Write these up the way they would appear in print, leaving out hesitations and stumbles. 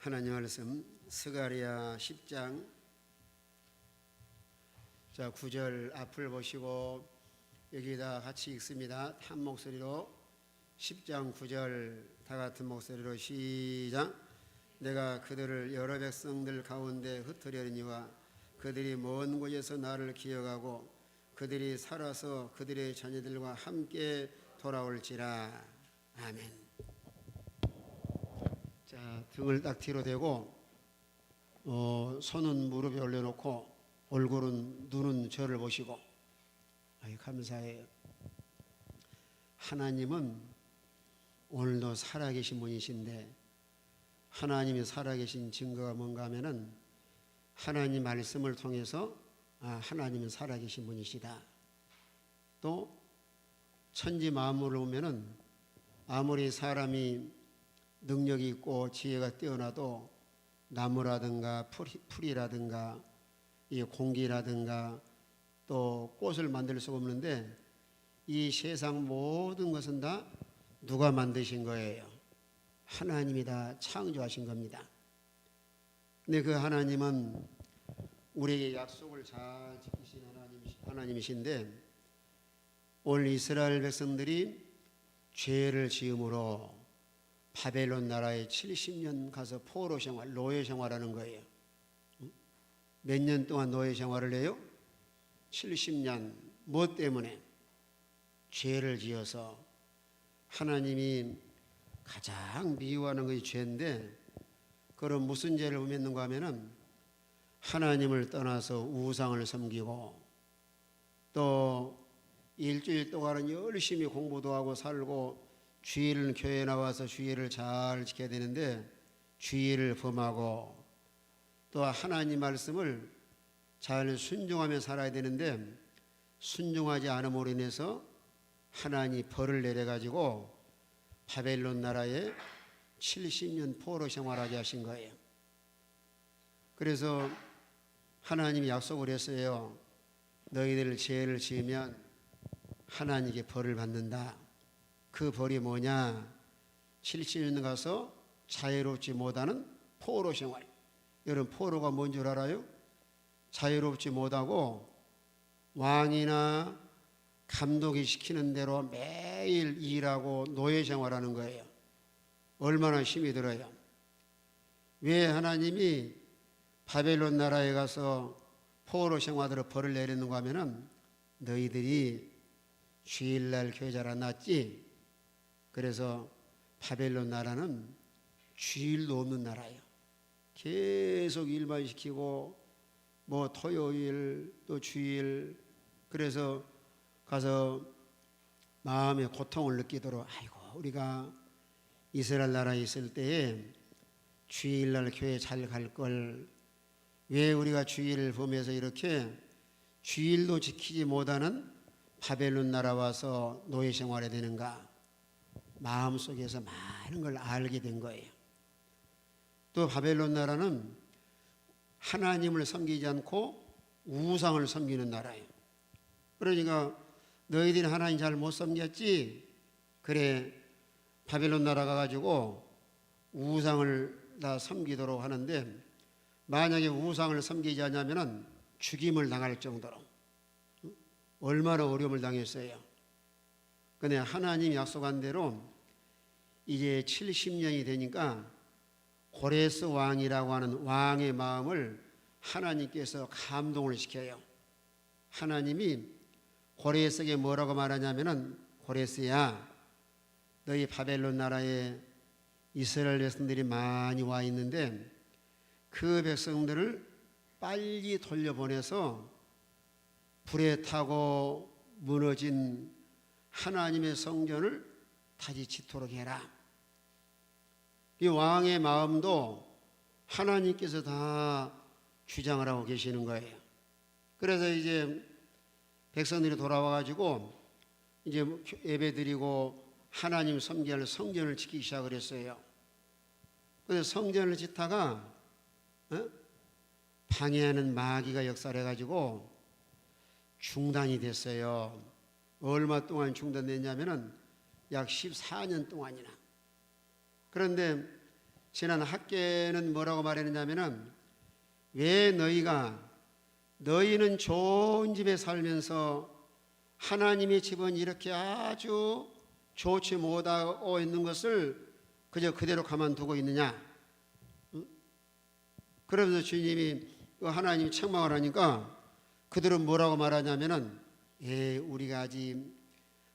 하나님 말씀 스가랴 10장 9절 앞을 보시고 여기다 같이 읽습니다. 한 목소리로 10장 9절 다 같은 목소리로 시작. 내가 그들을 여러 백성들 가운데 흩으려니와 그들이 먼 곳에서 나를 기억하고 그들이 살아서 그들의 자녀들과 함께 돌아올지라. 아멘. 자, 등을 딱 뒤로 대고 손은 무릎에 올려놓고 얼굴은 눈은 저를 보시고 감사해요. 하나님은 오늘도 살아계신 분이신데 하나님이 살아계신 증거가 뭔가 하면은 하나님 말씀을 통해서 하나님은 살아계신 분이시다. 또 천지 만물을 보면은 아무리 사람이 능력이 있고 지혜가 뛰어나도 나무라든가 풀이라든가 이 공기라든가 또 꽃을 만들 수가 없는데 이 세상 모든 것은 다 누가 만드신 거예요? 하나님이 다 창조하신 겁니다. 근데 그 하나님은 우리에게 약속을 잘 지키신 하나님이신데 오늘 이스라엘 백성들이 죄를 지음으로 바벨론 나라에 70년 가서 포로 생활, 노예 생활하는 거예요. 몇 년 동안 노예 생활을 해요? 70년. 뭐 때문에? 죄를 지어서. 하나님이 가장 미워하는 것이 죄인데 그럼 무슨 죄를 범했는가 하면은 하나님을 떠나서 우상을 섬기고 또 일주일 동안은 열심히 공부도 하고 살고 주일은 교회에 나와서 주일을 잘 지켜야 되는데 주일을 범하고 또 하나님 말씀을 잘 순종하며 살아야 되는데 순종하지 않음으로 인해서 하나님이 벌을 내려가지고 바벨론 나라에 70년 포로 생활하게 하신 거예요. 그래서 하나님이 약속을 했어요. 너희들 죄를 지으면 하나님께 벌을 받는다. 그 벌이 뭐냐? 70년 가서 자유롭지 못하는 포로 생활. 여러분 포로가 뭔 줄 알아요? 자유롭지 못하고 왕이나 감독이 시키는 대로 매일 일하고 노예 생활하는 거예요. 얼마나 힘이 들어요. 왜 하나님이 바벨론 나라에 가서 포로 생활으로 벌을 내리는가 하면은 너희들이 주일날 교회 잘 안 났지? 그래서 바벨론 나라는 주일도 없는 나라예요. 계속 일만 시키고 뭐 토요일 또 주일 그래서 가서 마음의 고통을 느끼도록 아이고 우리가 이스라엘 나라에 있을 때에 주일날 교회 잘 갈 걸 왜 우리가 주일을 보면서 이렇게 주일도 지키지 못하는 바벨론 나라 와서 노예 생활해야 되는가 마음속에서 많은 걸 알게 된 거예요. 또 바벨론 나라는 하나님을 섬기지 않고 우상을 섬기는 나라예요. 그러니까 너희들이 하나님 잘 못 섬겼지? 그래 바벨론 나라 가가지고 우상을 다 섬기도록 하는데 만약에 우상을 섬기지 않으면 죽임을 당할 정도로 얼마나 어려움을 당했어요. 근데 하나님이 약속한 대로 이제 70년이 되니까 고레스 왕이라고 하는 왕의 마음을 하나님께서 감동을 시켜요. 하나님이 고레스에게 뭐라고 말하냐면은 고레스야 너희 바벨론 나라에 이스라엘 백성들이 많이 와 있는데 그 백성들을 빨리 돌려보내서 불에 타고 무너진 하나님의 성전을 다시 짓도록 해라. 이 왕의 마음도 하나님께서 다 주장을 하고 계시는 거예요. 그래서 이제 백성들이 돌아와가지고 이제 예배드리고 하나님 섬기할 성전을 짓기 시작을 했어요. 그래서 성전을 짓다가 방해하는 마귀가 역사해가지고 중단이 됐어요. 얼마 동안 중단됐냐면은 약 14년 동안이나. 그런데 지난 학계는 뭐라고 말했느냐면은 왜 너희는 좋은 집에 살면서 하나님의 집은 이렇게 아주 좋지 못하고 있는 것을 그저 그대로 가만두고 있느냐. 그러면서 주님이 하나님이 책망을 하니까 그들은 뭐라고 말하냐면은 우리가 아직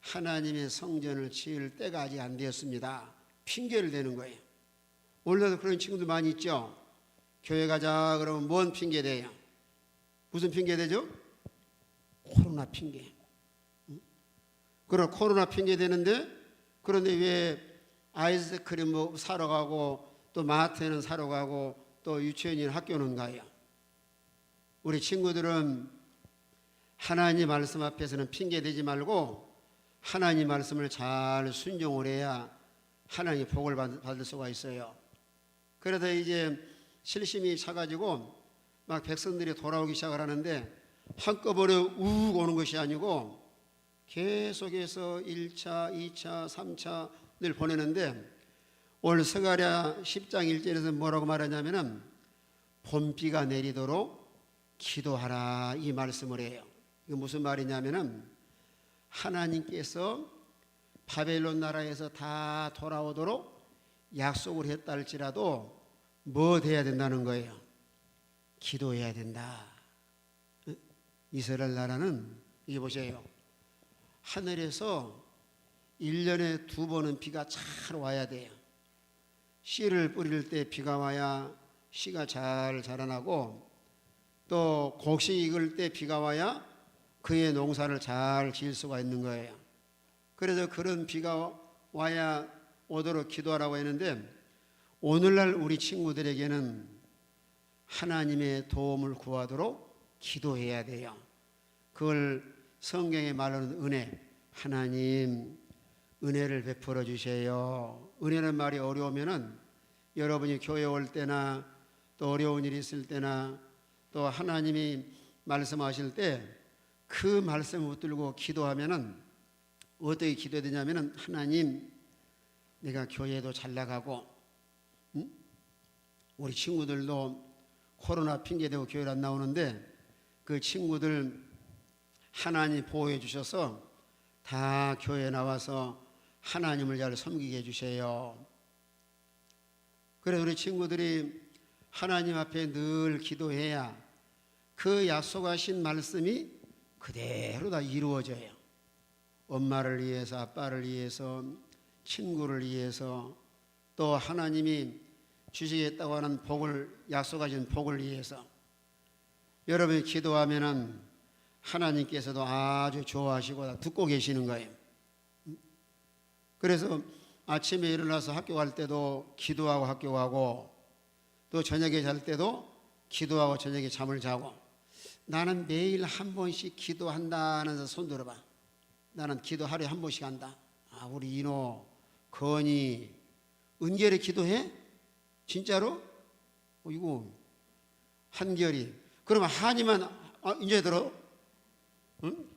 하나님의 성전을 지을 때가 아직 안 되었습니다. 핑계를 대는 거예요. 오늘도 그런 친구들 많이 있죠. 교회 가자 그러면 뭔 핑계 대요? 무슨 핑계 대죠? 코로나 핑계. 그럼 코로나 핑계 대는데 그런데 왜 아이스크림 뭐 사러 가고 또 마트에는 사러 가고 또 유치원이나 학교는 가요? 우리 친구들은 하나님 말씀 앞에서는 핑계 대지 말고 하나님 말씀을 잘 순종을 해야 하나님 복을 받을 수가 있어요. 그러다 이제 실심이 차가지고 막 백성들이 돌아오기 시작을 하는데 한꺼번에 우욱 오는 것이 아니고 계속해서 1차, 2차, 3차 늘 보내는데 오늘 스가랴 10장 1절에서 뭐라고 말하냐면은 봄비가 내리도록 기도하라 이 말씀을 해요. 이거 무슨 말이냐면은 하나님께서 바벨론 나라에서 다 돌아오도록 약속을 했다 할지라도 뭐 돼야 된다는 거예요? 기도해야 된다. 이스라엘 나라는 이게 보세요. 하늘에서 1년에 2번은 비가 잘 와야 돼요. 씨를 뿌릴 때 비가 와야 씨가 잘 자라나고 또 곡식 익을 때 비가 와야 그의 농사를 잘 지을 수가 있는 거예요. 그래서 그런 비가 와야 오도록 기도하라고 했는데 오늘날 우리 친구들에게는 하나님의 도움을 구하도록 기도해야 돼요. 그걸 성경에 말하는 은혜, 하나님 은혜를 베풀어 주세요. 은혜는 말이 어려우면은 여러분이 교회 올 때나 또 어려운 일이 있을 때나 또 하나님이 말씀하실 때 그 말씀을 붙들고 기도하면은 어떻게 기도해야 되냐면은 하나님 내가 교회도 잘 나가고 우리 친구들도 코로나 핑계대고 교회를 안 나오는데 그 친구들 하나님 보호해 주셔서 다 교회에 나와서 하나님을 잘 섬기게 해주세요. 그래서 우리 친구들이 하나님 앞에 늘 기도해야 그 약속하신 말씀이 그대로 다 이루어져요. 엄마를 위해서, 아빠를 위해서, 친구를 위해서, 또 하나님이 주시겠다고 하는 복을, 약속하신 복을 위해서 여러분이 기도하면은 하나님께서도 아주 좋아하시고 듣고 계시는 거예요. 그래서 아침에 일어나서 학교 갈 때도 기도하고 학교 가고 또 저녁에 잘 때도 기도하고 저녁에 잠을 자고 나는 매일 한 번씩 기도한다는 손 들어봐. 나는 기도 하루에 한 번씩 한다. 아, 우리 인호, 건이, 은결이 기도해? 진짜로? 이거 한결이. 그러면 한이만 이제 들어? 응?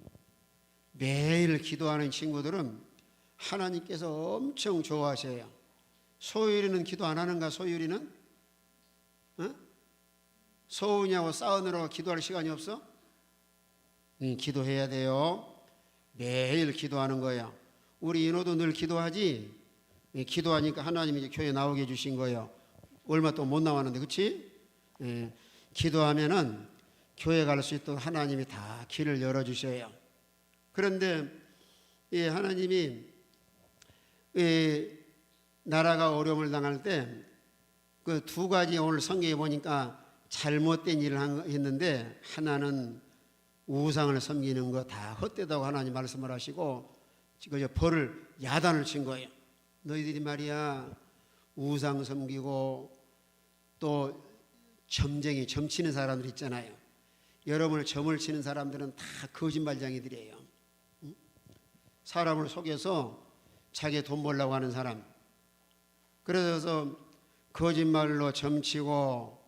매일 기도하는 친구들은 하나님께서 엄청 좋아하셔요. 소율이는 기도 안 하는가? 소율이는? 응? 소은이하고 싸우느라고 기도할 시간이 없어? 기도해야 돼요. 매일 기도하는 거예요. 우리 인호도 늘 기도하지? 기도하니까 하나님이 교회 나오게 해주신 거예요. 얼마 또 못 나왔는데, 그렇지? 기도하면은 교회 갈 수 있도록 하나님이 다 길을 열어주셔요. 그런데 하나님이 나라가 어려움을 당할 때 그 두 가지 오늘 성경에 보니까 잘못된 일을 했는데 하나는 우상을 섬기는 거 다 헛되다고 하나님 말씀을 하시고 지금 벌을 야단을 친 거예요. 너희들이 말이야 우상 섬기고 또 점치는 사람들 있잖아요. 여러분을 점을 치는 사람들은 다 거짓말쟁이들이에요. 사람을 속여서 자기 돈 벌려고 하는 사람. 그래서 거짓말로 점치고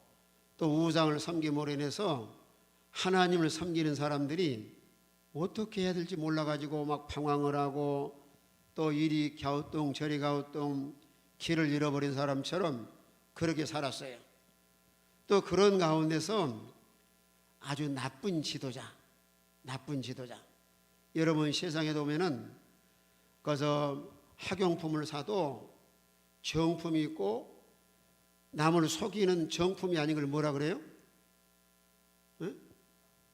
또 우상을 섬김으로 인해서 하나님을 섬기는 사람들이 어떻게 해야 될지 몰라가지고 막 방황을 하고 또 이리 갸우뚱 저리 갸우뚱 길을 잃어버린 사람처럼 그렇게 살았어요. 또 그런 가운데서 아주 나쁜 지도자. 여러분 세상에 보면은 거기서 학용품을 사도 정품이 있고 남을 속이는 정품이 아닌 걸 뭐라 그래요? 응?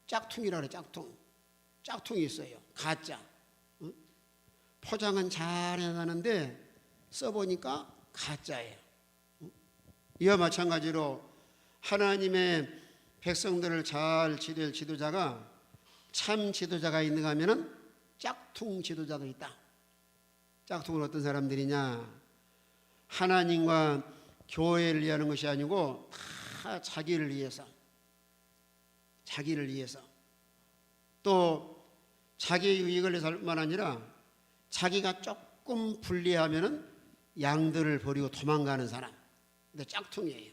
짝퉁이라 그래. 짝퉁이 있어요. 가짜. 응? 포장은 잘 해놨는데 써보니까 가짜예요. 응? 이와 마찬가지로 하나님의 백성들을 잘 지도할 지도자가 참 지도자가 있는가 하면은 짝퉁 지도자도 있다. 짝퉁은 어떤 사람들이냐? 하나님과 교회를 위하는 것이 아니고 다 자기를 위해서 또 자기의 유익을 위해서 할 뿐만 아니라 자기가 조금 불리하면은 양들을 버리고 도망가는 사람. 근데 짝퉁이에요.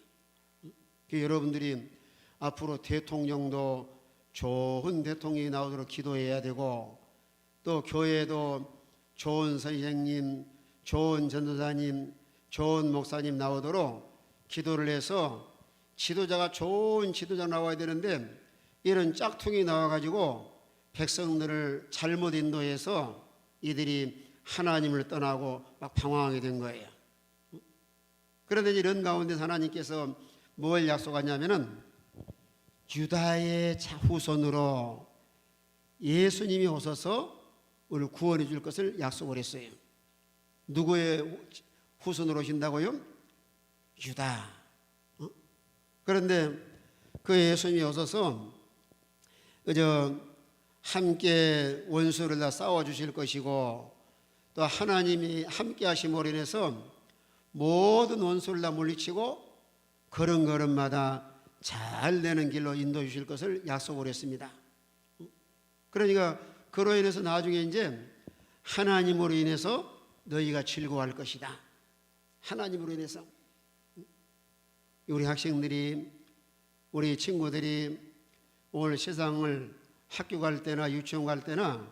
여러분들이 앞으로 대통령도 좋은 대통령이 나오도록 기도해야 되고 또 교회도 좋은 선생님, 좋은 전도사님, 좋은 목사님 나오도록 기도를 해서 지도자가 좋은 지도자 나와야 되는데 이런 짝퉁이 나와가지고 백성들을 잘못 인도해서 이들이 하나님을 떠나고 막 방황하게 된 거예요. 그런데 이런 가운데 하나님께서 뭘 약속하냐면은 유다의 후손으로 예수님이 오셔서 우리를 구원해 줄 것을 약속을 했어요. 누구의 후손으로 오신다고요? 유다. 그런데 그 예수님이 오셔서 그저 함께 원수를 다 싸워 주실 것이고 또 하나님이 함께 하심으로 인해서 모든 원수를 다 물리치고 걸음걸음마다 잘 되는 길로 인도해 주실 것을 약속을 했습니다. 그러니까 그로 인해서 나중에 이제 하나님으로 인해서 너희가 즐거워할 것이다. 하나님으로 인해서 우리 학생들이 우리 친구들이 오늘 세상을 학교 갈 때나 유치원 갈 때나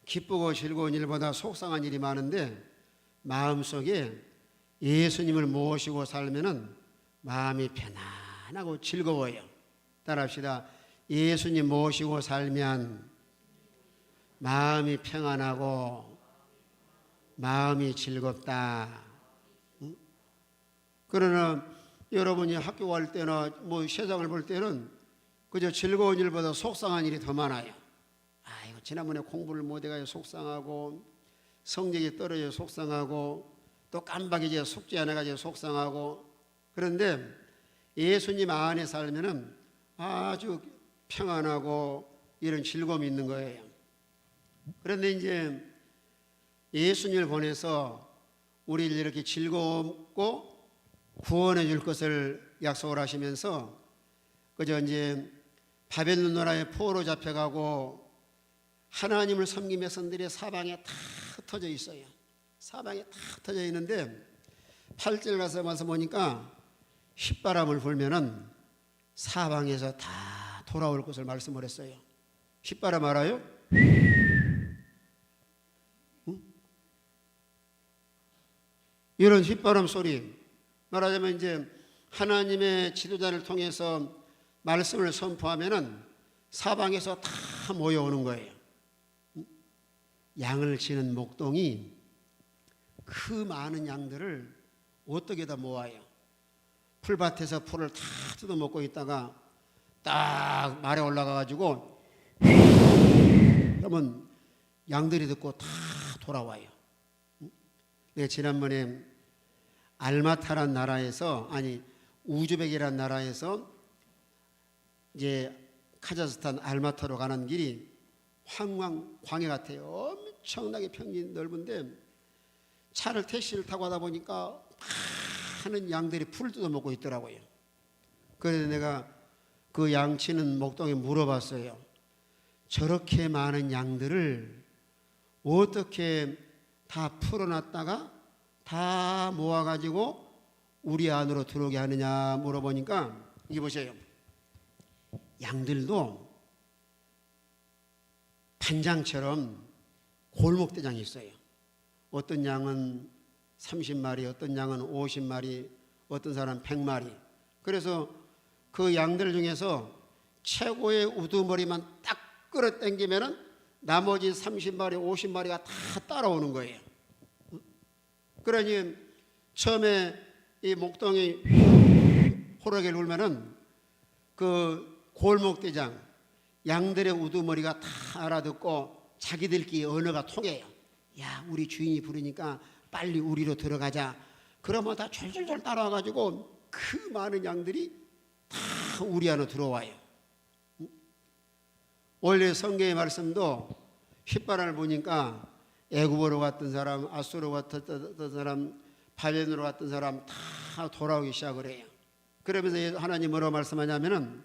기쁘고 즐거운 일보다 속상한 일이 많은데 마음속에 예수님을 모시고 살면은 마음이 편안하고 즐거워요. 따라합시다. 예수님 모시고 살면 마음이 평안하고 마음이 즐겁다. 그러나 여러분이 학교 갈 때나 뭐 세상을 볼 때는 그저 즐거운 일보다 속상한 일이 더 많아요. 아이고 지난번에 공부를 못해가지고 속상하고 성적이 떨어져 속상하고 또 깜박이제 숙제 안 해가지고 속상하고 그런데 예수님 안에 살면은 아주 평안하고 이런 즐거움이 있는 거예요. 그런데 이제 예수님을 보내서 우리를 이렇게 즐겁고 구원해 줄 것을 약속을 하시면서 그저 이제 바벨론 나라에 포로로 잡혀가고 하나님을 섬긴 백성들이 사방에 다 흩어져 있어요. 사방에 다 흩어져 있는데 8절 가서 와서 보니까 휘바람을 불면은 사방에서 다 돌아올 것을 말씀을 했어요. 휘바람 알아요? 응? 이런 휘바람 소리 말하자면 이제 하나님의 지도자를 통해서 말씀을 선포하면은 사방에서 다 모여오는 거예요. 양을 치는 목동이 그 많은 양들을 어떻게 다 모아요? 풀밭에서 풀을 다 뜯어먹고 있다가 딱 말에 올라가가지고 그러면 양들이 듣고 다 돌아와요. 내가 지난번에 알마타란 나라에서 우즈벡이란 나라에서 이제 카자흐스탄 알마타로 가는 길이 광야 같아요. 엄청나게 평지 넓은데 차를 택시를 타고 가다 보니까 많은 양들이 풀을 뜯어먹고 있더라고요. 그래서 내가 그 양치는 목동에 물어봤어요. 저렇게 많은 양들을 어떻게 다 풀어놨다가 다 모아가지고 우리 안으로 들어오게 하느냐 물어보니까 이게 보세요. 양들도 반장처럼 골목대장이 있어요. 어떤 양은 30마리, 어떤 양은 50마리, 어떤 사람 100마리. 그래서 그 양들 중에서 최고의 우두머리만 딱 끌어당기면은 나머지 30마리, 50마리가 다 따라오는 거예요. 그러니 처음에 이 목동이 호락을 울면은 그 골목대장 양들의 우두머리가 다 알아듣고 자기들끼리 언어가 통해요. 야, 우리 주인이 부르니까 빨리 우리로 들어가자. 그러면 다 졸졸졸 따라와가지고 그 많은 양들이 다 우리 안으로 들어와요. 원래 성경의 말씀도 휘바람을 보니까 애굽으로 갔던 사람, 아수르로 갔던 사람, 바벨론으로 갔던 사람 다 돌아오기 시작을 해요. 그러면서 하나님 뭐라고 말씀하냐면은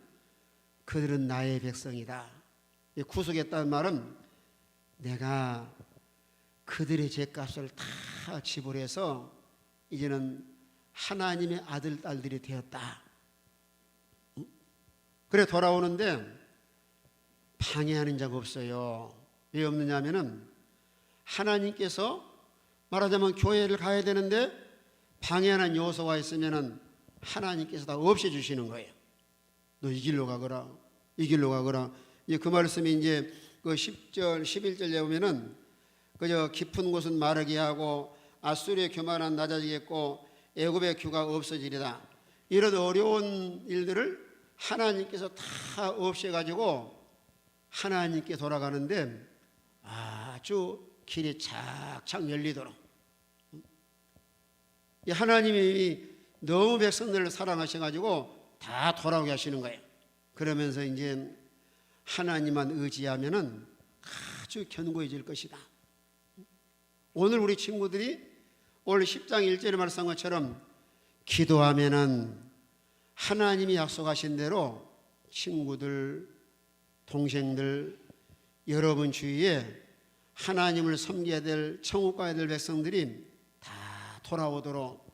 그들은 나의 백성이다. 구속했다는 말은 내가 그들의 죄값을 다 지불해서 이제는 하나님의 아들, 딸들이 되었다. 그래 돌아오는데 방해하는 자가 없어요. 왜 없느냐 하면은 하나님께서 말하자면 교회를 가야 되는데 방해하는 요소가 있으면은 하나님께서 다 없애주시는 거예요. 너 이 길로 가거라, 이 길로 가거라. 이제 그 말씀이 이제 그 10절, 11절에 보면은 그저 깊은 곳은 마르게 하고 아수르의 교만한 낮아지겠고 애굽의 규가 없어지리다. 이런 어려운 일들을 하나님께서 다 없애가지고 하나님께 돌아가는데 아주 길이 착착 열리도록 하나님이 너무 백성들을 사랑하셔가지고 다 돌아오게 하시는 거예요. 그러면서 이제 하나님만 의지하면은 아주 견고해질 것이다. 오늘 우리 친구들이 오늘 10장 1절에 말씀한 것처럼 기도하면은 하나님이 약속하신 대로 친구들, 동생들, 여러분 주위에 하나님을 섬겨야 될, 천국 가야 될 백성들이 다 돌아오도록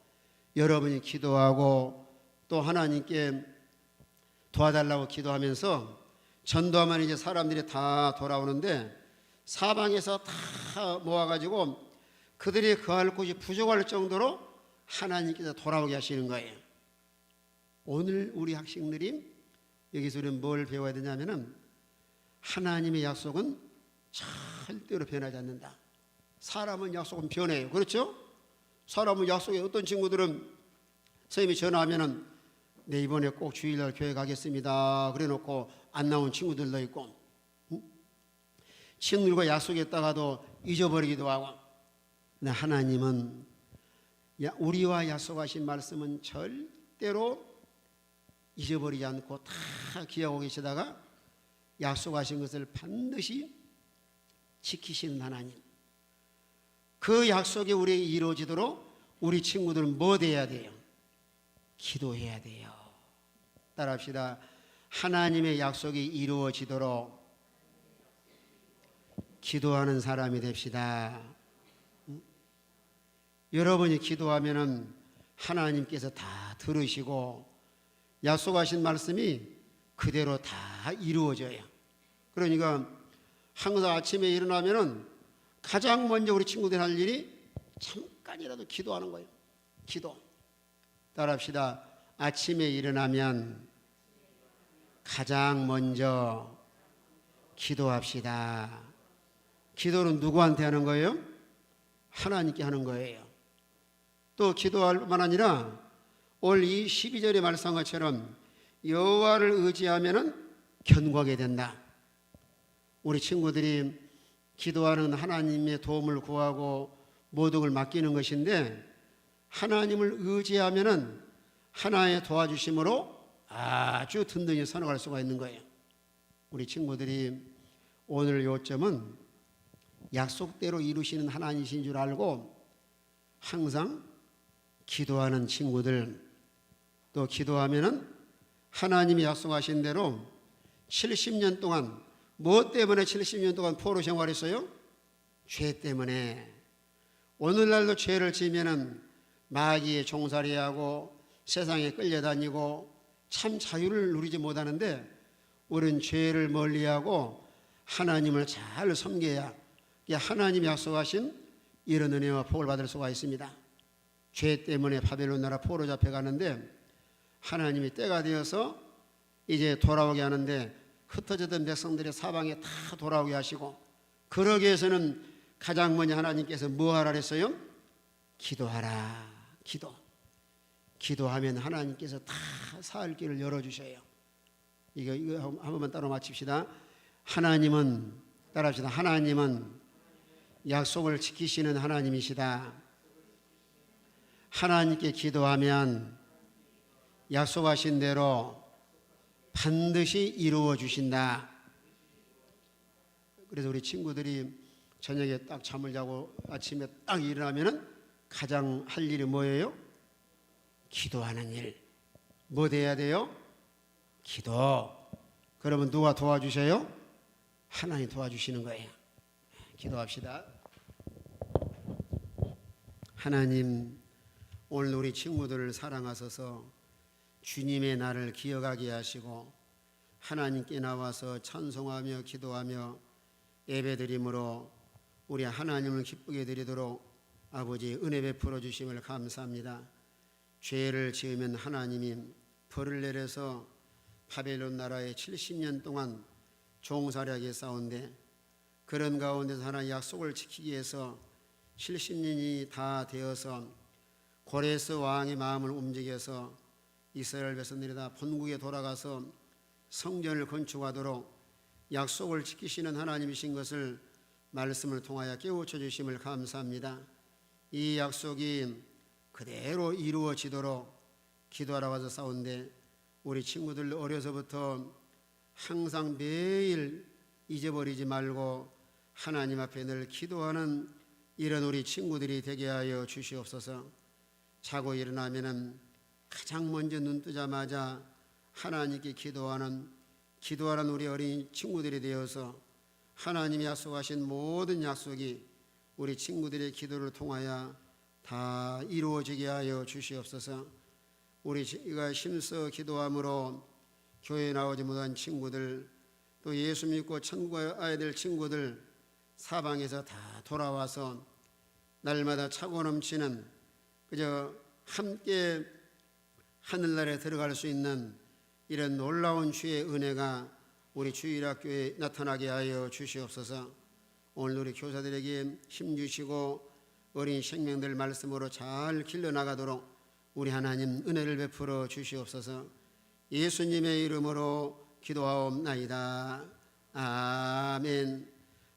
여러분이 기도하고 또 하나님께 도와달라고 기도하면서 전도하면 이제 사람들이 다 돌아오는데 사방에서 다 모아가지고 그들이 거할 곳이 부족할 정도로 하나님께서 돌아오게 하시는 거예요. 오늘 우리 학생들이 여기서 우리는 뭘 배워야 되냐면은 하나님의 약속은 절대로 변하지 않는다. 사람은 약속은 변해요. 그렇죠? 사람은 약속에 어떤 친구들은 선생님이 전화하면은 네 이번에 꼭 주일날 교회 가겠습니다 그래 놓고 안 나온 친구들도 있고 친구들과 약속했다가도 잊어버리기도 하고. 근데 하나님은 우리와 약속하신 말씀은 절대로 잊어버리지 않고 다 기억하고 계시다가 약속하신 것을 반드시 지키시는 하나님. 그 약속이 우리에게 이루어지도록 우리 친구들은 뭐 돼야 돼요? 기도해야 돼요. 따라합시다. 하나님의 약속이 이루어지도록 기도하는 사람이 됩시다. 여러분이 기도하면은 하나님께서 다 들으시고 약속하신 말씀이 그대로 다 이루어져요. 그러니까 항상 아침에 일어나면은 가장 먼저 우리 친구들 할 일이 잠깐이라도 기도하는 거예요. 기도. 따라합시다. 아침에 일어나면 가장 먼저 기도합시다. 기도는 누구한테 하는 거예요? 하나님께 하는 거예요. 또 기도할 뿐만 아니라 오늘 이 12절의 말씀한 것처럼 여호와를 의지하면은 견고하게 된다. 우리 친구들이 기도하는 하나님의 도움을 구하고 모든 걸 맡기는 것인데 하나님을 의지하면은 하나의 도와주심으로 아주 든든히 선어갈 수가 있는 거예요. 우리 친구들이 오늘 요점은 약속대로 이루시는 하나님이신 줄 알고 항상 기도하는 친구들, 또 기도하면은 하나님이 약속하신 대로 70년 동안 무엇 때문에 70년 동안 포로 생활했어요? 죄 때문에. 오늘날도 죄를 지으면은 마귀에 종살이하고 세상에 끌려다니고 참 자유를 누리지 못하는데 우리는 죄를 멀리하고 하나님을 잘 섬겨야 하나님이 약속하신 이런 은혜와 복을 받을 수가 있습니다. 죄 때문에 바벨론 나라 포로 잡혀가는데 하나님이 때가 되어서 이제 돌아오게 하는데 흩어졌던 백성들의 사방에 다 돌아오게 하시고, 그러기 위해서는 가장 먼저 하나님께서 뭐 하라 그랬어요? 기도하라. 기도하면 하나님께서 다 사할 길을 열어주셔요. 이거 한 번만 따로 마칩시다. 하나님은, 따라합시다. 하나님은 약속을 지키시는 하나님이시다. 하나님께 기도하면 약속하신 대로 반드시 이루어 주신다. 그래서 우리 친구들이 저녁에 딱 잠을 자고 아침에 딱 일어나면은 가장 할 일이 뭐예요? 기도하는 일. 뭐 돼야 돼요? 기도. 그러면 누가 도와주셔요? 하나님 도와주시는 거예요. 기도합시다. 하나님, 오늘 우리 친구들을 사랑하셔서 주님의 날을 기억하게 하시고 하나님께 나와서 찬송하며 기도하며 예배드림으로 우리 하나님을 기쁘게 드리도록 아버지 은혜 베풀어 주심을 감사합니다. 죄를 지으면 하나님이 벌을 내려서 바벨론 나라에 70년 동안 종살이하게 싸운데, 그런 가운데서 하나님 약속을 지키기 위해서 70년이 다 되어서 고레스 왕의 마음을 움직여서 이스라엘 백성들이 다 본국에 돌아가서 성전을 건축하도록 약속을 지키시는 하나님이신 것을 말씀을 통하여 깨우쳐 주심을 감사합니다. 이 약속이 그대로 이루어지도록 기도하러 와서 싸운데, 우리 친구들 어려서부터 항상 매일 잊어버리지 말고 하나님 앞에 늘 기도하는 이런 우리 친구들이 되게 하여 주시옵소서. 자고 일어나면은 가장 먼저 눈 뜨자마자 하나님께 기도하는 우리 어린 친구들이 되어서 하나님이 약속하신 모든 약속이 우리 친구들의 기도를 통하여 다 이루어지게 하여 주시옵소서. 우리가 힘써 기도함으로 교회에 나오지 못한 친구들, 또 예수 믿고 천국에 가야 될 친구들 사방에서 다 돌아와서 날마다 차고 넘치는 그저 함께 하늘나라에 들어갈 수 있는 이런 놀라운 주의 은혜가 우리 주일학교에 나타나게 하여 주시옵소서. 오늘 우리 교사들에게 힘주시고 어린 생명들 말씀으로 잘 길러나가도록 우리 하나님 은혜를 베풀어 주시옵소서. 예수님의 이름으로 기도하옵나이다. 아멘.